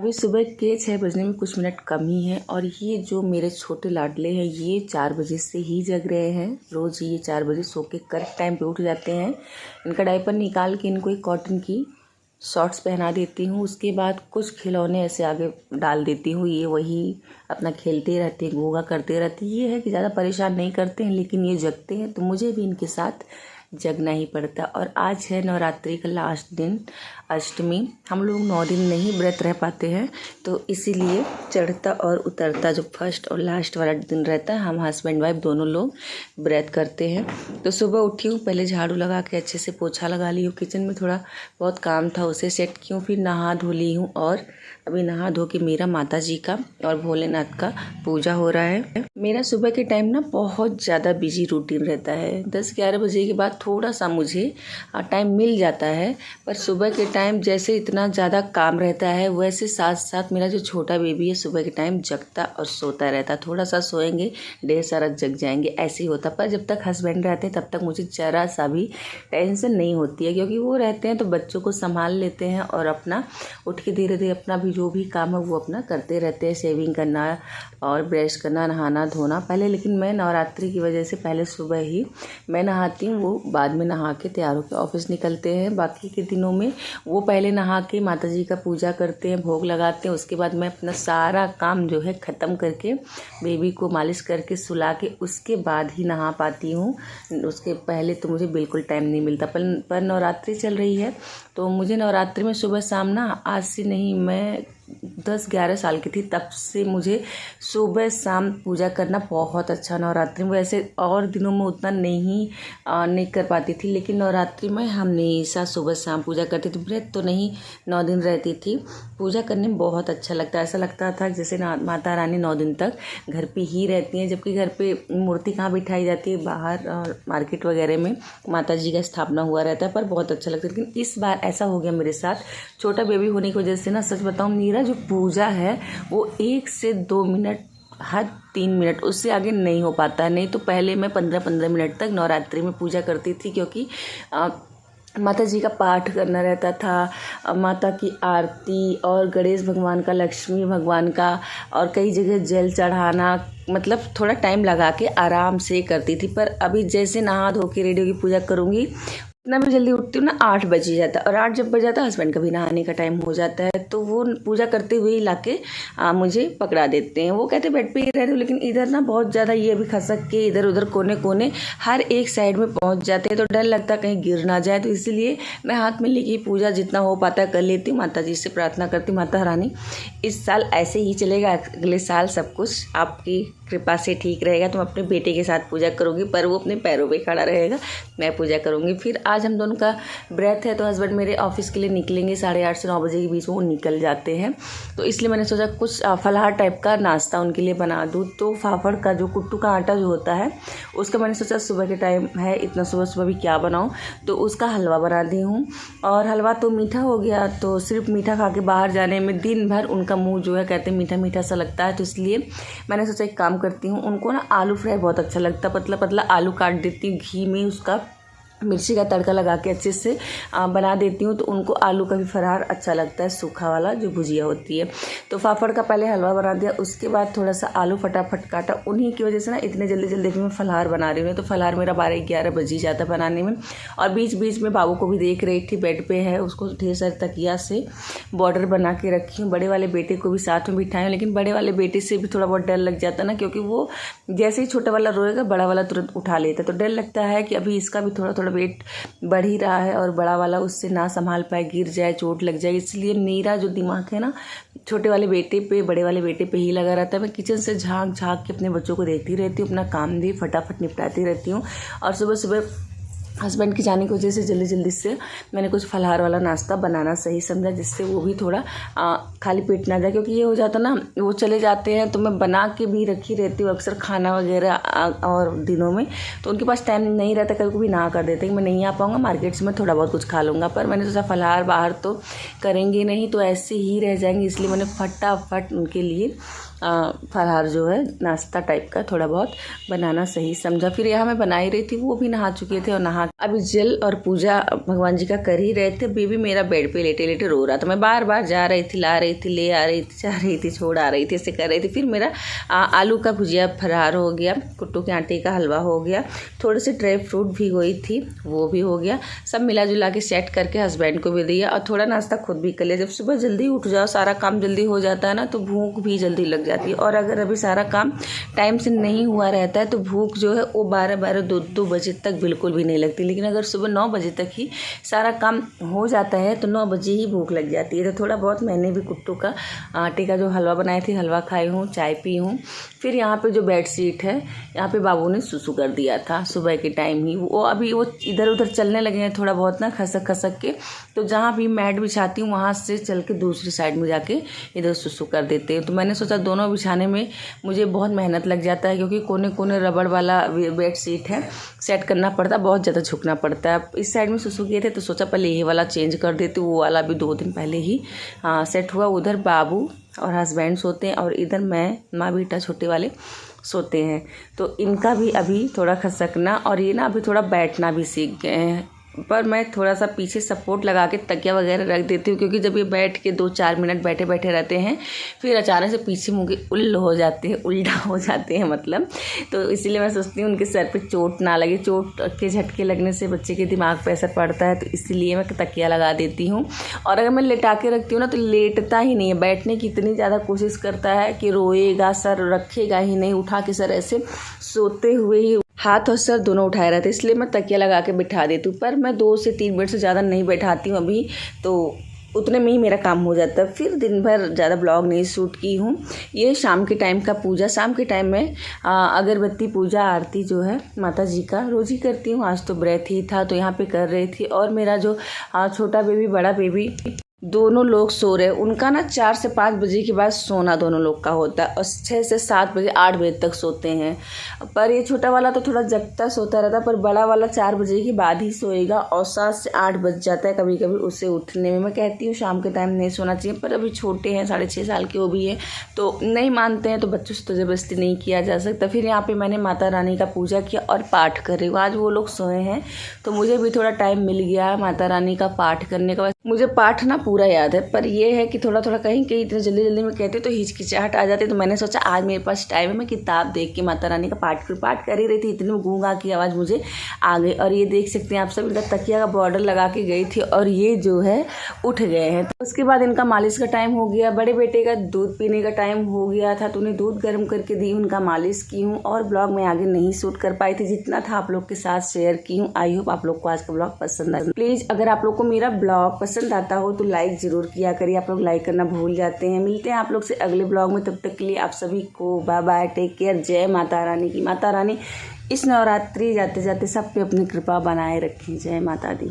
अभी सुबह के 6 बजने में कुछ मिनट कम ही है और ये जो मेरे छोटे लाडले हैं ये 4 बजे से ही जग रहे हैं। रोज़ ये 4 बजे सो के करेक्ट टाइम पे उठ जाते हैं। इनका डायपर निकाल के इनको एक कॉटन की शॉर्ट्स पहना देती हूँ। उसके बाद कुछ खिलौने ऐसे आगे डाल देती हूँ। ये वही अपना खेलते रहते हैं, गोगा करते रहते हैं। ये है कि ज़्यादा परेशान नहीं करते हैं, लेकिन ये जगते हैं तो मुझे भी इनके साथ जगना ही पड़ता। और आज है नवरात्रि का लास्ट दिन, अष्टमी। हम लोग 9 दिन नहीं व्रत रह पाते हैं, तो इसीलिए चढ़ता और उतरता जो फर्स्ट और लास्ट वाला दिन रहता है, हम हस्बैंड वाइफ दोनों लोग व्रत करते हैं। तो सुबह उठी हूँ, पहले झाड़ू लगा के अच्छे से पोछा लगा ली हूँ। किचन में थोड़ा बहुत काम था, उसे सेट की हूँ। फिर नहा धो ली हूँ और अभी नहा धो के मेरा माता जी का और भोलेनाथ का पूजा हो रहा है। मेरा सुबह के टाइम ना बहुत ज़्यादा बिजी रूटीन रहता है। 10-11 बजे के बाद थोड़ा सा मुझे टाइम मिल जाता है, पर सुबह के टाइम जैसे इतना ज़्यादा काम रहता है, वैसे साथ साथ मेरा जो छोटा बेबी है सुबह के टाइम जगता और सोता रहता। थोड़ा सा सोएंगे, ढेर सारा जग जाएंगे, ऐसे ही होता। पर जब तक हस्बैंड रहते हैं तब तक मुझे ज़रा सा भी टेंशन नहीं होती है, क्योंकि वो रहते हैं तो बच्चों को संभाल लेते हैं और अपना उठ के धीरे धीरे अपना भी जो भी काम है वो अपना करते रहते हैं। शेविंग करना और ब्रश करना, नहाना धोना पहले। लेकिन मैं नवरात्रि की वजह से पहले सुबह ही मैं नहाती हूँ, वो बाद में नहा के तैयार होकर ऑफिस निकलते हैं। बाकी के दिनों में वो पहले नहा के माता जी का पूजा करते हैं, भोग लगाते हैं। उसके बाद मैं अपना सारा काम जो है ख़त्म करके बेबी को मालिश करके सुला के उसके बाद ही नहा पाती हूँ। उसके पहले तो मुझे बिल्कुल टाइम नहीं मिलता। पर नवरात्रि चल रही है तो मुझे नवरात्रि में सुबह शाम ना, आज से नहीं, मैं 10-11 साल की थी तब से मुझे सुबह शाम पूजा करना बहुत अच्छा। नवरात्रि में वैसे और दिनों में उतना नहीं कर पाती थी, लेकिन नवरात्रि में हमेशा सुबह शाम पूजा करती थी। व्रत तो नहीं, 9 दिन रहती थी। पूजा करने में बहुत अच्छा लगता है। ऐसा लगता था जैसे माता रानी 9 दिन तक घर पे ही रहती हैं, जबकि घर पे मूर्ति कहाँ बिठाई जाती है, बाहर और मार्केट वगैरह में माता जी का स्थापना हुआ रहता है। पर बहुत अच्छा लगता है। लेकिन इस बार ऐसा हो गया मेरे साथ, छोटा बेबी होने की वजह से ना, सच बताऊँ, मेरा जो पूजा है वो 1 से 2 मिनट, हद 3 मिनट, उससे आगे नहीं हो पाता है। नहीं तो पहले मैं 15-15 मिनट तक नवरात्रि में पूजा करती थी, क्योंकि माता जी का पाठ करना रहता था, माता की आरती और गणेश भगवान का, लक्ष्मी भगवान का, और कई जगह जल चढ़ाना, मतलब थोड़ा टाइम लगा के आराम से करती थी। पर अभी जैसे नहा धो के रेडियो की पूजा करूँगी, इतना भी जल्दी उठती हूँ ना, 8 बज ही जाता है। और 8 जब बज जाता है, हस्बैंड का भी नहाने का टाइम हो जाता है, तो वो पूजा करते हुए ही लाके मुझे पकड़ा देते हैं। वो कहते बेड पे ही रहते हो, लेकिन इधर ना बहुत ज़्यादा ये भी खसक के इधर उधर कोने कोने हर एक साइड में पहुँच जाते हैं, तो डर लगता है कहीं गिर ना जाए। तो इसलिए मैं हाथ में लेके पूजा जितना हो पाता है कर लेती हूँ। माता जी से प्रार्थना करती हूँ, माता रानी इस साल ऐसे ही चलेगा, अगले साल सब कुछ आपकी कृपा से ठीक रहेगा। तो मैं अपने बेटे के साथ पूजा करूँगी, पर वो अपने पैरों पे खड़ा रहेगा, मैं पूजा करूँगी। फिर आज हम दोनों का व्रत है, तो हस्बैंड मेरे ऑफिस के लिए निकलेंगे 8:30 से 9 बजे के बीच में, वो निकल जाते हैं। तो इसलिए मैंने सोचा कुछ फलाहार टाइप का नाश्ता उनके लिए बना दूँ। तो फाफड़ का जो कुट्टू का आटा जो होता है, उसका मैंने सोचा सुबह के टाइम है, इतना सुबह सुबह भी क्या बनाऊँ, तो उसका हलवा बना दी हूँ। और हलवा तो मीठा हो गया, तो सिर्फ मीठा खा के बाहर जाने में दिन भर उनका मुँह जो है कहते हैं मीठा मीठा सा लगता है। तो इसलिए मैंने सोचा एक काम करती हूँ, उनको ना आलू फ्राई बहुत अच्छा लगता है, पतला पतला आलू काट देती हूँ, घी में उसका मिर्ची का तड़का लगा के अच्छे से बना देती हूँ। तो उनको आलू का भी फरार अच्छा लगता है, सूखा वाला जो भुजिया होती है। तो फाफड़ का पहले हलवा बना दिया, उसके बाद थोड़ा सा आलू फटाफट काटा। उन्हीं की वजह से ना इतने जल्दी जल्दी मैं फलाहार बना रही हूँ। तो फलाहार मेरा 12-11 बज ही जाता बनाने में। और बीच बीच में बाबू को भी देख रही थी, बेड पे है, उसको ढेर सारे तकिया से बॉर्डर बना के रखी हूँ। बड़े वाले बेटे को भी साथ में बिठाई हूँ, लेकिन बड़े वाले बेटे से भी थोड़ा बहुत डर लग जाता ना, क्योंकि वो जैसे ही छोटा वाला रोएगा बड़ा वाला तुरंत उठा लेता है। तो डर लगता है कि अभी इसका भी थोड़ा थोड़ा वेट बढ़ ही रहा है और बड़ा वाला उससे ना संभाल पाए, गिर जाए, चोट लग जाए। इसलिए मेरा जो दिमाग है ना, छोटे वाले बेटे पे, बड़े वाले बेटे पे ही लगा रहता है। मैं किचन से झांक के अपने बच्चों को देखती रहती हूँ, अपना काम भी फटाफट निपटाती रहती हूँ। और सुबह सुबह हस्बैंड की जाने की वजह से जल्दी जल्दी से मैंने कुछ फलाहार वाला नाश्ता बनाना सही समझा, जिससे वो भी थोड़ा खाली पेट ना जाए। क्योंकि ये हो जाता ना, वो चले जाते हैं तो मैं बना के भी रखी रहती हूँ अक्सर खाना वगैरह, और दिनों में तो उनके पास टाइम नहीं रहता, कभी कभी ना कर देते कि मैं नहीं आ पाऊँगा, मार्केट से मैं थोड़ा बहुत कुछ खा लूँगा। पर मैंने सोचा फलाहार बाहर तो करेंगे नहीं, तो ऐसे ही रह जाएंगे, इसलिए मैंने फटाफट उनके लिए फलाहार जो है नाश्ता टाइप का थोड़ा बहुत बनाना सही समझा। फिर यहाँ मैं बना ही रही थी, वो भी नहा चुके थे और नहा नहा अभी जल और पूजा भगवान जी का कर ही रहे थे। बेबी मेरा बेड पे लेटे लेटे रो रहा था। मैं बार बार जा रही थी, ला रही थी, ले आ रही थी, जा रही थी, छोड़ आ रही थी, ऐसे कर रही थी। फिर मेरा आलू का भुजिया फरार हो गया, कुट्टू के आटे का हलवा हो गया, थोड़े से ड्राई फ्रूट भी हुई थी वो भी हो गया। सब मिला जुला के सेट करके हस्बैंड को भी दिया और थोड़ा नाश्ता खुद भी कर लिया। जब सुबह जल्दी उठ जाओ, सारा काम जल्दी हो जाता है ना, तो भूख भी जल्दी लग जाती है। और अगर अभी सारा काम टाइम से नहीं हुआ रहता है तो भूख जो है वो 12-12, 2-2 बजे तक बिल्कुल भी नहीं लगती। लेकिन अगर सुबह 9 बजे तक ही सारा काम हो जाता है तो 9 बजे ही भूख लग जाती है। तो थोड़ा बहुत मैंने भी कुट्टू का आटे का जो हलवा बनाई थी, हलवा खाई हूँ, चाय पी हूँ। फिर यहाँ पे जो बेड शीट है, यहाँ पे बाबू ने सुसु कर दिया था सुबह के टाइम ही। वो अभी वो इधर उधर चलने लगे हैं थोड़ा बहुत ना, खसक खसक के। तो जहाँ भी मैट बिछाती हूँ वहाँ से चल के दूसरी साइड में जाके इधर सुसु कर देते हैं। तो मैंने सोचा दोनों बिछाने में मुझे बहुत मेहनत लग जाता है, क्योंकि कोने कोने रबड़ वाला बेड शीट है, सेट करना पड़ता है, बहुत ज़्यादा झुकना पड़ता है। इस साइड में सुसु किए थे तो सोचा पहले ये वाला चेंज कर देती हूँ। वो वाला भी 2 दिन पहले ही सेट हुआ। उधर बाबू और हस्बैंड सोते हैं और इधर मैं, माँ बेटा छोटे वाले सोते हैं। तो इनका भी अभी थोड़ा खसकना और ये ना अभी थोड़ा बैठना भी सीख गए हैं। पर मैं थोड़ा सा पीछे सपोर्ट लगा के तकिया वगैरह रख देती हूँ, क्योंकि जब ये बैठ के 2-4 मिनट बैठे बैठे रहते हैं फिर अचानक से पीछे मुँह के उल्ल हो जाते हैं, उल्टा हो जाते हैं मतलब। तो इसीलिए मैं सोचती हूँ उनके सर पे चोट ना लगे। चोट के झटके लगने से बच्चे के दिमाग पे असर पड़ता है, तो इसीलिए मैं तकिया लगा देती हूँ। और अगर मैं लेटा के रखती हूँ ना तो लेटता ही नहीं है, बैठने की इतनी ज़्यादा कोशिश करता है कि रोएगा, सर रखेगा ही नहीं, उठा के सर ऐसे सोते हुए ही हाथ और सर दोनों उठाए रहते, इसलिए मैं तकिया लगा के बिठा देती हूँ। पर मैं 2 से 3 मिनट से ज़्यादा नहीं बैठाती हूँ अभी, तो उतने में ही मेरा काम हो जाता है। फिर दिन भर ज़्यादा ब्लॉग नहीं शूट की हूँ। ये शाम के टाइम का पूजा, शाम के टाइम में अगरबत्ती पूजा आरती जो है माता जी का रोज़ ही करती हूँ। आज तो व्रत ही था तो यहाँ पे कर रही थी। और मेरा जो छोटा बेबी बड़ा बेबी दोनों लोग सो रहे। उनका ना 4 से 5 बजे के बाद सोना दोनों लोग का होता है और 6 से 7 बजे 8 बजे तक सोते हैं। पर ये छोटा वाला तो थोड़ा जगता सोता रहता, पर बड़ा वाला 4 बजे के बाद ही सोएगा और 7 से 8 बज जाता है कभी कभी उसे उठने में। मैं कहती हूँ शाम के टाइम नहीं सोना चाहिए, पर अभी छोटे हैं, 6.5 साल के वो भी हैं, तो नहीं मानते हैं। तो बच्चों से तो ज़बरदस्ती नहीं किया जा सकता। फिर यहाँ पर मैंने माता रानी का पूजा किया और पाठ कर रही हूँ। आज वो लोग सोए हैं तो मुझे भी थोड़ा टाइम मिल गया माता रानी का पाठ करने का। मुझे पाठ ना पूरा याद है, पर ये है कि थोड़ा थोड़ा कहीं कहीं इतने जल्दी जल्दी में कहती तो हिचकिचाहट आ जाती। तो मैंने सोचा आज मेरे पास टाइम है, मैं किताब देख के माता रानी का पाठ कर ही रही थी, इतनी गूंगा की आवाज़ मुझे आ गई। और ये देख सकते हैं आप सब, इनका तकिया का बॉर्डर लगा के गई थी और ये जो है उठ गए हैं। तो उसके बाद इनका मालिश का टाइम हो गया। बड़े बेटे का दूध पीने का टाइम हो गया था तो उन्हें दूध गर्म करके दी, उनका मालिश की हूँ। और ब्लॉग में आगे नहीं शूट कर पाई थी, जितना था आप लोग के साथ शेयर की हूँ। आई होप आप लोग को आज का ब्लॉग पसंद आए। प्लीज़ अगर आप लोग को मेरा ब्लॉग पसंद आता हो तो लाइक ज़रूर किया करिए। आप लोग लाइक करना भूल जाते हैं। मिलते हैं आप लोग से अगले ब्लॉग में, तब तक के लिए आप सभी को बाय बाय, टेक केयर। जय माता रानी की। माता रानी इस नवरात्रि जाते जाते सब पे अपनी कृपा बनाए रखें। जय माता दी।